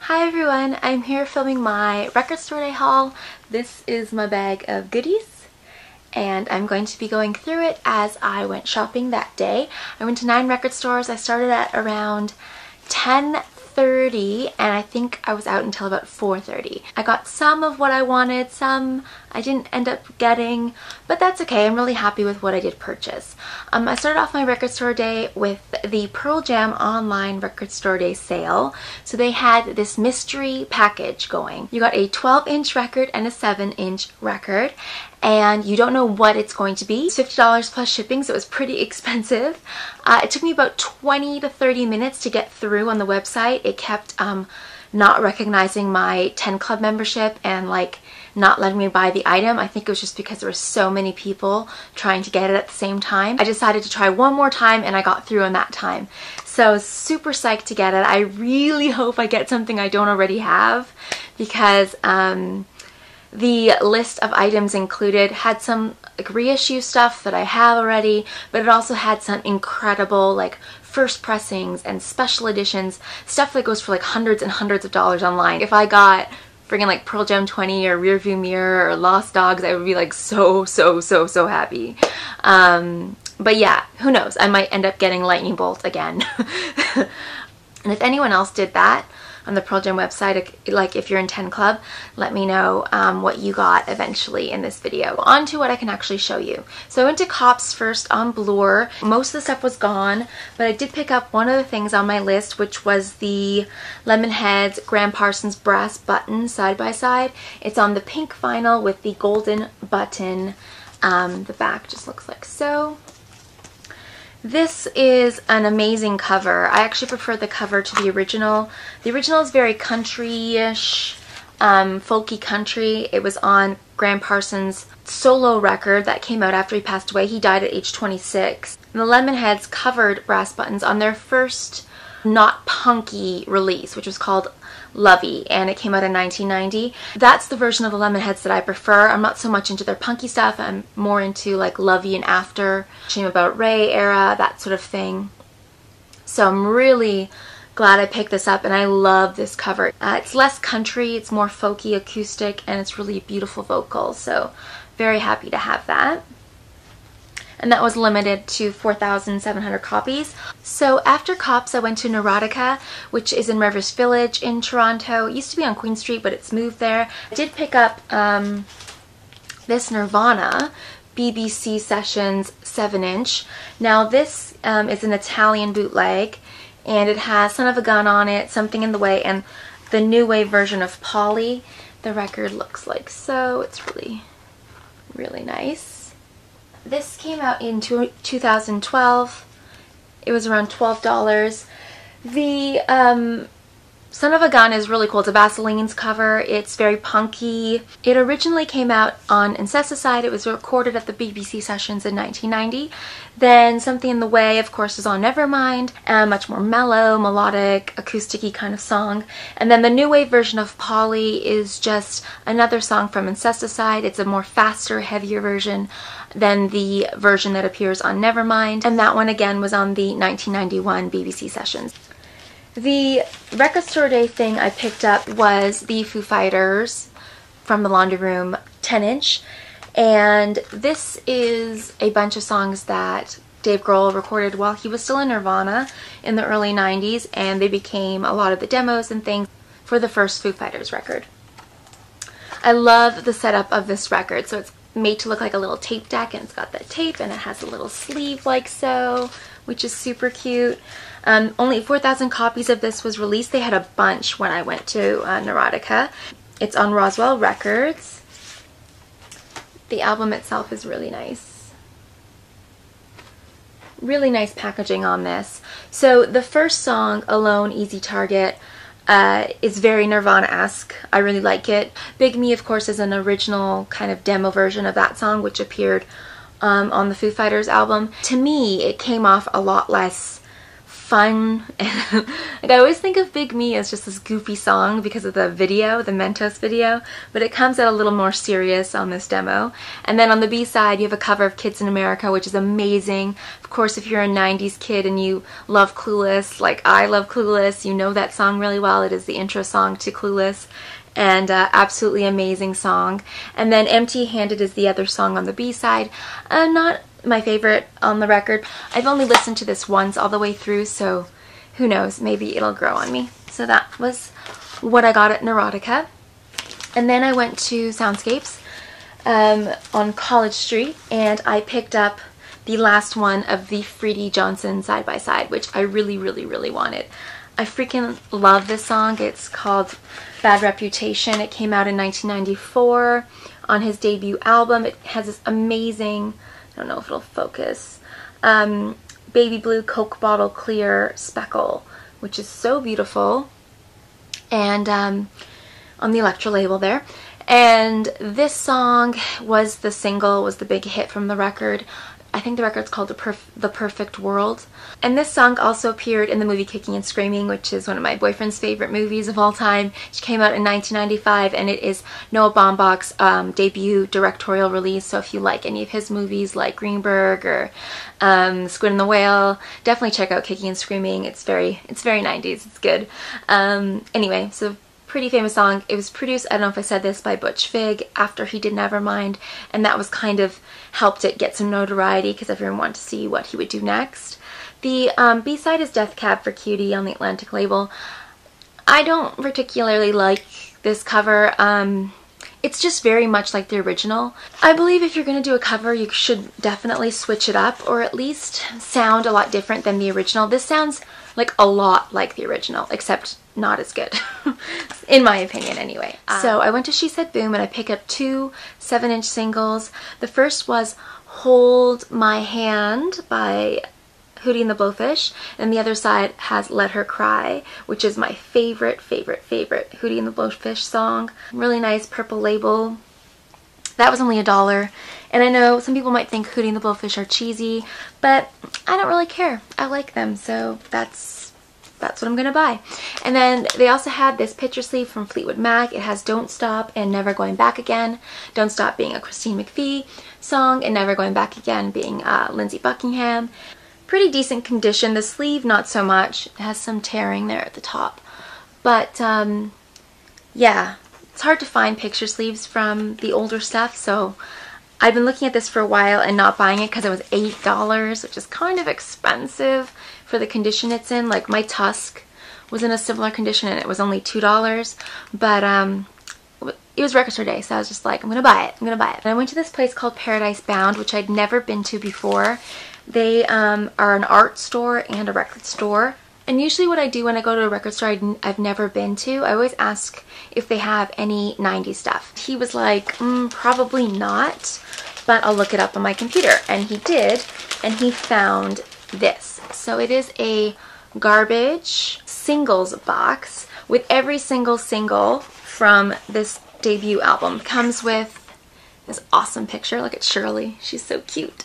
Hi everyone, I'm here filming my record store day haul. This is my bag of goodies and I'm going to be going through it as I went shopping that day. I went to 9 record stores. I started at around 10:30 and I think I was out until about 4:30. I got some of what I wanted, some I didn't end up getting, but that's okay. I'm really happy with what I did purchase. I started off my record store day with the Pearl Jam online record store day sale. So they had this mystery package going. You got a 12-inch record and a 7-inch record, and you don't know what it's going to be. It's $50 plus shipping, so it was pretty expensive. It took me about 20 to 30 minutes to get through on the website. It kept not recognizing my 10 Club membership and like not letting me buy the item. I think it was just because there were so many people trying to get it at the same time. I decided to try one more time and I got through in that time. So super psyched to get it. I really hope I get something I don't already have, because the list of items included had some like reissue stuff that I have already, but it also had some incredible like first pressings and special editions, stuff that goes for like hundreds and hundreds of dollars online. If I got friggin' like Pearl Jam 20 or Rearview Mirror or Lost Dogs, I would be like so happy. But yeah, who knows? I might end up getting Lightning Bolt again. And if anyone else did that on the Pearl Jam website, like if you're in 10 Club, let me know what you got eventually in this video. On to what I can actually show you. So I went to Kopp's first on Bloor. Most of the stuff was gone, but I did pick up one of the things on my list, which was the Lemonheads Graham Parsons brass button side by side. It's on the pink vinyl with the golden button. The back just looks like so. This is an amazing cover. I actually prefer the cover to the original. The original is very country-ish, folky country. It was on Graham Parsons' solo record that came out after he passed away. He died at age 26. And the Lemonheads covered brass buttons on their first not punky release, which was called Lovey, and it came out in 1990. That's the version of the Lemonheads that I prefer. I'm not so much into their punky stuff. I'm more into like Lovey and After, Shame About Ray era, that sort of thing. So I'm really glad I picked this up, and I love this cover. It's less country, it's more folky acoustic, and it's really beautiful vocals, so very happy to have that. And that was limited to 4,700 copies. So after Kopp's, I went to Neurotica, which is in Rivers Village in Toronto. It used to be on Queen Street, but it's moved there. I did pick up this Nirvana BBC Sessions 7-inch. Now this is an Italian bootleg, and it has Son of a Gun on it, Something in the Way, and the new wave version of Polly. The record looks like so. It's really nice. This came out in 2012. It was around $12. The Son of a Gun is really cool. It's a Vaseline's cover. It's very punky. It originally came out on Incesticide. It was recorded at the BBC Sessions in 1990. Then Something in the Way, of course, is on Nevermind. A much more mellow, melodic, acoustic-y kind of song. And then the new wave version of Polly is just another song from Incesticide. It's a more faster, heavier version than the version that appears on Nevermind. And that one, again, was on the 1991 BBC Sessions. The record store day thing I picked up was the Foo Fighters from the Laundry Room 10-inch, and this is a bunch of songs that Dave Grohl recorded while he was still in Nirvana in the early 90s, and they became a lot of the demos and things for the first Foo Fighters record. I love the setup of this record. So it's made to look like a little tape deck, and it's got that tape, and it has a little sleeve like so, which is super cute. Only 4,000 copies of this was released. They had a bunch when I went to Neurotica. It's on Roswell Records. The album itself is really nice. Really nice packaging on this. So the first song, Alone, Easy Target, is very Nirvana-esque. I really like it. Big Me, of course, is an original kind of demo version of that song, which appeared on the Foo Fighters album. To me, it came off a lot less fun, and like I always think of Big Me as just this goofy song because of the video, the Mentos video, but it comes out a little more serious on this demo. And then on the B-side you have a cover of Kids in America, which is amazing. Of course, if you're a 90s kid and you love Clueless, like I love Clueless, you know that song really well. It is the intro song to Clueless, and absolutely amazing song. And then Empty Handed is the other song on the B-side. Not my favorite on the record. I've only listened to this once all the way through, so who knows, maybe it'll grow on me. So that was what I got at Neurotica. And then I went to Soundscapes on College Street, and I picked up the last one of the Freddie Johnson side-by-side, which I really, really, really wanted. I freaking love this song. It's called Bad Reputation. It came out in 1994 on his debut album. It has this amazing, I don't know if it'll focus, baby blue Coke bottle clear speckle, which is so beautiful, and on the Elektra label there. And this song was the single, was the big hit from the record. I think the record's called The Perfect World. And this song also appeared in the movie Kicking and Screaming, which is one of my boyfriend's favorite movies of all time. It came out in 1995, and it is Noah Baumbach's debut directorial release. So if you like any of his movies like Greenberg or Squid and the Whale, definitely check out Kicking and Screaming. It's very 90s. It's good. Anyway, so pretty famous song. It was produced, I don't know if I said this, by Butch Vig after he did Nevermind, and that was kind of helped it get some notoriety because everyone wanted to see what he would do next. The B-side is Death Cab for Cutie on the Atlantic label. I don't particularly like this cover. It's just very much like the original. I believe if you're going to do a cover, you should definitely switch it up, or at least sound a lot different than the original. This sounds like a lot like the original, except not as good, in my opinion anyway. So I went to She Said Boom and I picked up two 7-inch singles. The first was Hold My Hand by Hootie and the Blowfish, and the other side has Let Her Cry, which is my favorite Hootie and the Blowfish song. Really nice purple label. That was only $1, and I know some people might think Hootie and the Blowfish are cheesy, but I don't really care. I like them, so that's what I'm gonna buy. And then they also had this picture sleeve from Fleetwood Mac. It has Don't Stop and Never Going Back Again. Don't Stop being a Christine McVie song, and Never Going Back Again being Lindsey Buckingham. Pretty decent condition. The sleeve, not so much. It has some tearing there at the top. But, yeah. It's hard to find picture sleeves from the older stuff, so I've been looking at this for a while and not buying it because it was $8, which is kind of expensive for the condition it's in. Like, my Tusk was in a similar condition and it was only $2, but it was record store day, so I was just like, I'm gonna buy it, And I went to this place called Paradise Bound, which I'd never been to before. They are an art store and a record store. And usually what I do when I go to a record store I've never been to, I always ask if they have any 90s stuff. He was like, probably not, but I'll look it up on my computer. And he did, and he found this. So it is a garbage singles box with every single single from this debut album. Comes with this awesome picture. Look at Shirley. She's so cute.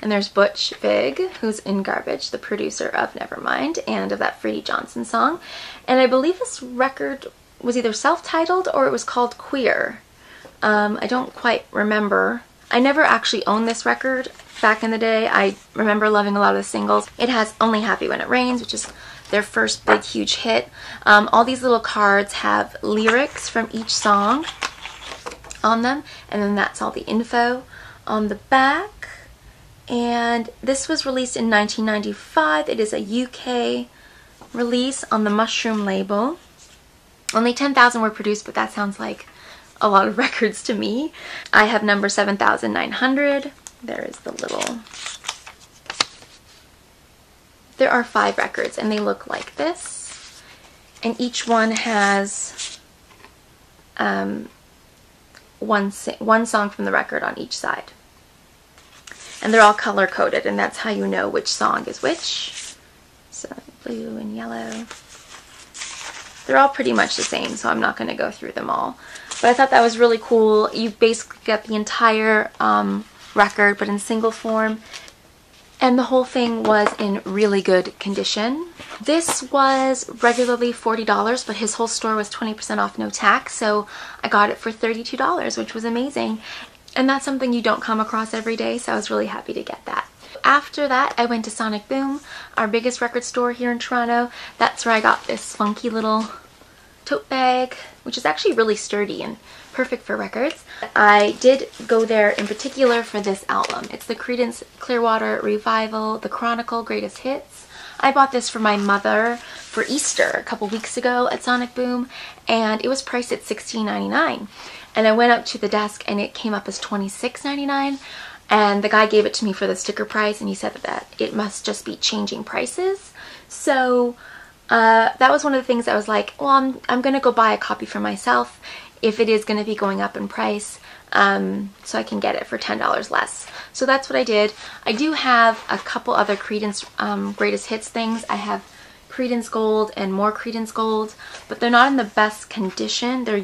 And there's Butch Vig, who's in Garbage, the producer of Nevermind and of that Freddie Johnson song. And I believe this record was either self-titled or it was called Queer. I don't quite remember. I never actually owned this record back in the day. I remember loving a lot of the singles. It has Only Happy When It Rains, which is their first big, huge hit. All these little cards have lyrics from each song on them, and then that's all the info on the back. And this was released in 1995. It is a UK release on the Mushroom label. Only 10,000 were produced, but that sounds like a lot of records to me. I have number 7,900. There is the little... There are 5 records, and they look like this. And each one has one song from the record on each side. And they're all color coded, and that's how you know which song is which. So blue and yellow. They're all pretty much the same, so I'm not going to go through them all. But I thought that was really cool. You basically get the entire record, but in single form. and the whole thing was in really good condition. This was regularly $40, but his whole store was 20% off, no tax, so I got it for $32, which was amazing. And that's something you don't come across every day, so I was really happy to get that. After that, I went to Sonic Boom, our biggest record store here in Toronto. That's where I got this funky little tote bag, which is actually really sturdy and perfect for records. I did go there in particular for this album. It's the Creedence Clearwater Revival, The Chronicle Greatest Hits. I bought this for my mother for Easter a couple weeks ago at Sonic Boom, and it was priced at $16.99. And I went up to the desk and it came up as $26.99, and the guy gave it to me for the sticker price, and he said that it must just be changing prices. So that was one of the things I was like, well, I'm gonna go buy a copy for myself if it is going to be going up in price, so I can get it for $10 less. So that's what I did. I do have a couple other Creedence Greatest Hits things. I have Creedence Gold and more Creedence Gold, but they're not in the best condition. They're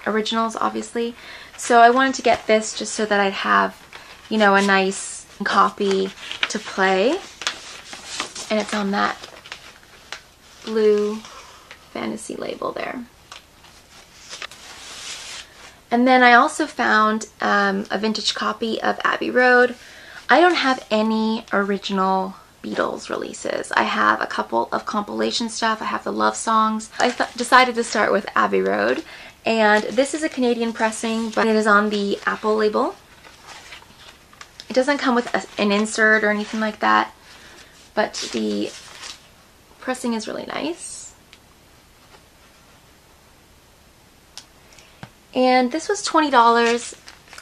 originals, obviously. So I wanted to get this just so that I'd have, you know, a nice copy to play. And it's on that blue fantasy label there. And then I also found a vintage copy of Abbey Road. I don't have any original Beatles releases. I have a couple of compilation stuff. I have the love songs. I decided to start with Abbey Road. And this is a Canadian pressing, but it is on the Apple label. It doesn't come with an insert or anything like that, but the pressing is really nice. And this was $20.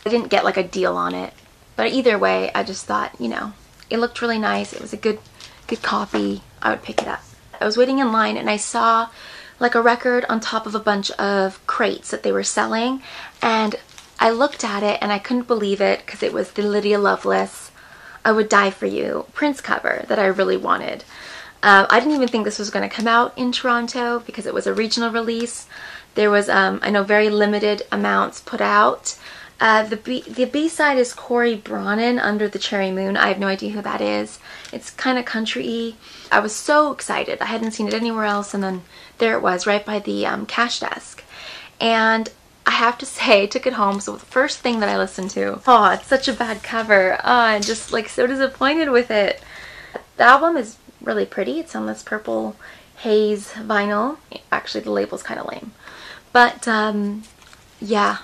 I didn't get like a deal on it, but either way, I just thought, you know, it looked really nice. It was a good copy. I would pick it up. I was waiting in line and I saw like a record on top of a bunch of crates that they were selling, and I looked at it and I couldn't believe it because it was the Lydia Loveless I Would Die For You Prince cover that I really wanted. I didn't even think this was going to come out in Toronto because it was a regional release. There was, I know, very limited amounts put out. The B-side is Corey Bronan, Under the Cherry Moon. I have no idea who that is. It's kind of country-y. I was so excited. I hadn't seen it anywhere else, and then there it was right by the cash desk. And I have to say, I took it home, so the first thing that I listened to, oh, it's such a bad cover. Oh, I'm just like so disappointed with it. The album is really pretty. It's on this purple haze vinyl. Actually, the label's kind of lame. But, yeah,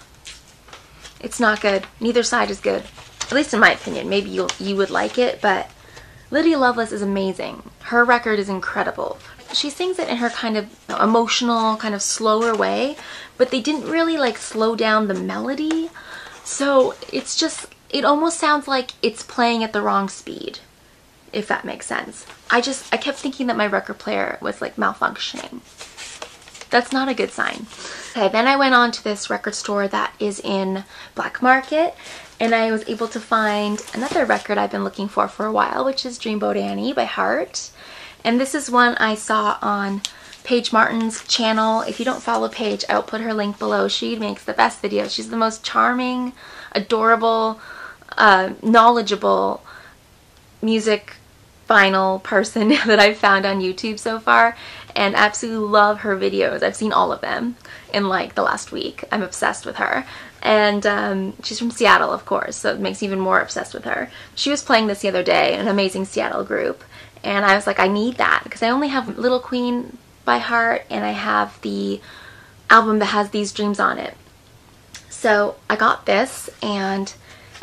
it's not good. Neither side is good. At least in my opinion. Maybe you would like it, but Lydia Loveless is amazing. Her record is incredible. She sings it in her kind of emotional, kind of slower way, but they didn't really like slow down the melody. So it's just, it almost sounds like it's playing at the wrong speed, if that makes sense. I kept thinking that my record player was like malfunctioning. That's not a good sign. Okay, then I went on to this record store that is in Black Market, and I was able to find another record I've been looking for a while, which is Dreamboat Annie by Heart. And this is one I saw on Paige Martin's channel. If you don't follow Paige, I'll put her link below. She makes the best videos. She's the most charming, adorable, knowledgeable music vinyl person that I've found on YouTube so far, and absolutely love her videos. I've seen all of them in like the last week. I'm obsessed with her. And she's from Seattle, of course, so it makes me even more obsessed with her. She was playing this the other day, an amazing Seattle group, and I was like, I need that, because I only have Little Queen by Heart, and I have the album that has These Dreams on it. So I got this, and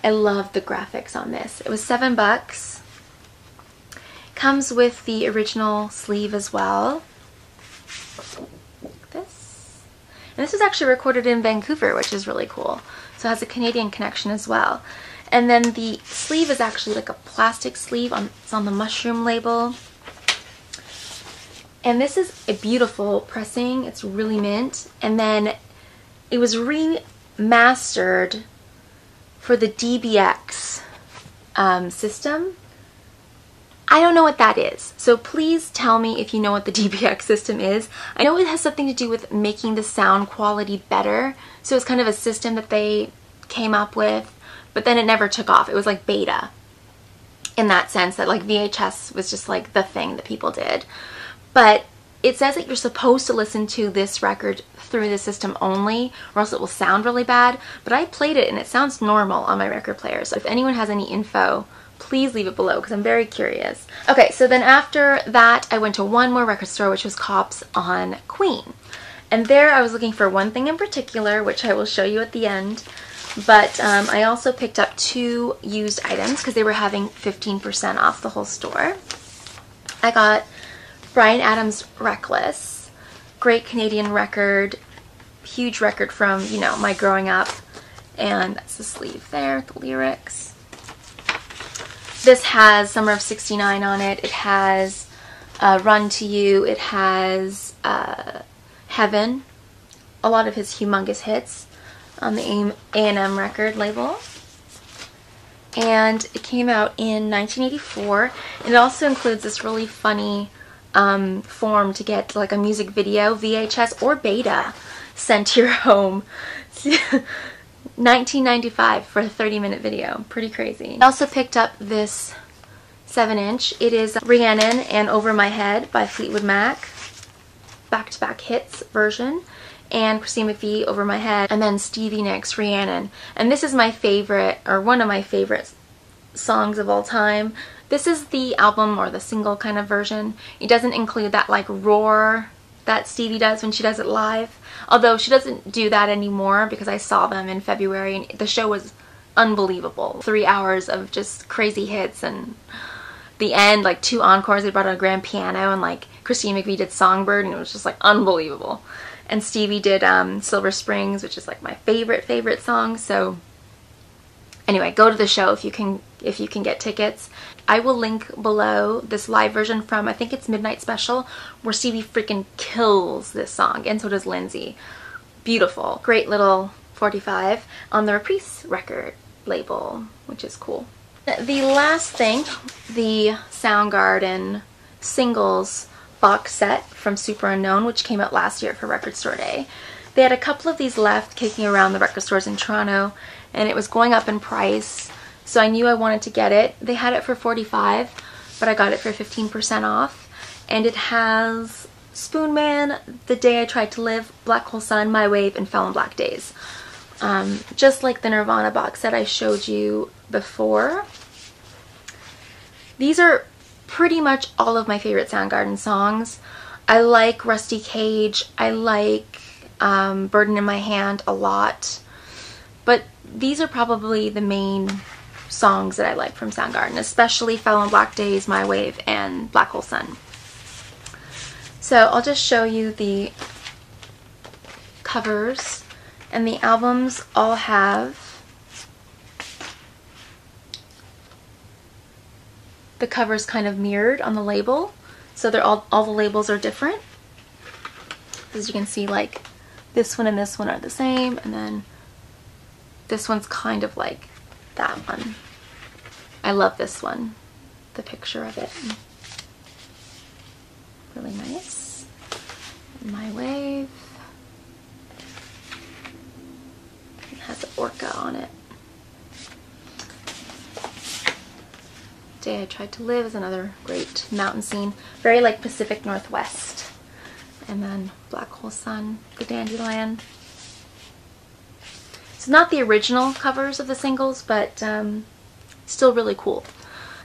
I love the graphics on this. It was $7. Comes with the original sleeve as well. Like this. And this is actually recorded in Vancouver, which is really cool. So it has a Canadian connection as well. And then the sleeve is actually like a plastic sleeve. It's on the Mushroom label. And this is a beautiful pressing. It's really mint. And then it was remastered for the DBX system. I don't know what that is, so please tell me if you know what the DBX system is. I know it has something to do with making the sound quality better, so it's kind of a system that they came up with, but then it never took off. It was like beta. in that sense that like VHS was just like the thing that people did. But it says that you're supposed to listen to this record through the system only, or else it will sound really bad. But I played it and it sounds normal on my record player. So if anyone has any info, please leave it below because I'm very curious. Okay, so then after that, I went to one more record store, which was Kopp's on Queen. And there I was looking for one thing in particular, which I will show you at the end. But I also picked up 2 used items because they were having 15% off the whole store. I got Bryan Adams' Reckless, great Canadian record, huge record from, you know, my growing up. And that's the sleeve there, the lyrics. This has Summer of '69 on it. It has Run to You. It has Heaven, a lot of his humongous hits on the A&M record label. And it came out in 1984. And it also includes this really funny form to get like a music video, VHS or beta, sent to your home. $19.95 for a 30-minute video. Pretty crazy. I also picked up this 7-inch. It is Rhiannon and Over My Head by Fleetwood Mac, back-to-back hits version, and Christine McVie, Over My Head, and then Stevie Nicks, Rhiannon. And this is my favorite, or one of my favorite songs of all time. This is the album or the single kind of version. It doesn't include that like roar that Stevie does when she does it live. Although she doesn't do that anymore because I saw them in February and the show was unbelievable. 3 hours of just crazy hits, and the end, like 2 encores. They brought out a grand piano and like Christine McVie did Songbird and it was just like unbelievable. And Stevie did Silver Springs, which is like my favorite song. So anyway, go to the show if you can get tickets. I will link below this live version from, I think it's Midnight Special, where Stevie freaking kills this song, and so does Lindsay. Beautiful. Great little 45 on the Reprise record label, which is cool. The last thing, the Soundgarden singles box set from Super Unknown, which came out last year for Record Store Day. They had a couple of these left kicking around the record stores in Toronto, and it was going up in price, so I knew I wanted to get it. They had it for $45, but I got it for 15% off. And it has Spoon Man, The Day I Tried to Live, Black Hole Sun, My Wave, and Fell in Black Days. Just like the Nirvana box set I showed you before. These are pretty much all of my favorite Soundgarden songs. I like Rusty Cage. I like Burden in My Hand a lot. But these are probably the main songs that I like from Soundgarden, especially Fell in Black Days, My Wave, and Black Hole Sun. So I'll just show you the covers, and the albums all have the covers kind of mirrored on the label, so they're all the labels are different. As you can see, like this one and this one are the same, and then this one's kind of like that one. I love this one, the picture of it. Really nice. My Wave. It has an orca on it. Day I Tried to Live is another great mountain scene. Very like Pacific Northwest. And then Black Hole Sun, the Dandelion. It's not the original covers of the singles, but still really cool.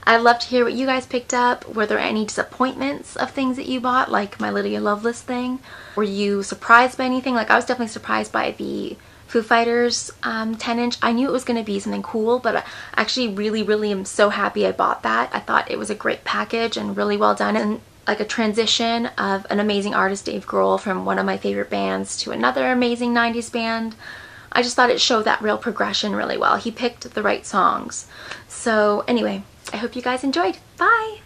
I'd love to hear what you guys picked up. Were there any disappointments of things that you bought, like my Lydia Loveless thing? Were you surprised by anything? Like, I was definitely surprised by the Foo Fighters 10-inch. I knew it was going to be something cool, but I actually really am so happy I bought that. I thought it was a great package and really well done, and like a transition of an amazing artist, Dave Grohl, from one of my favorite bands to another amazing 90s band. I just thought it showed that real progression really well. He picked the right songs. So anyway, I hope you guys enjoyed. Bye!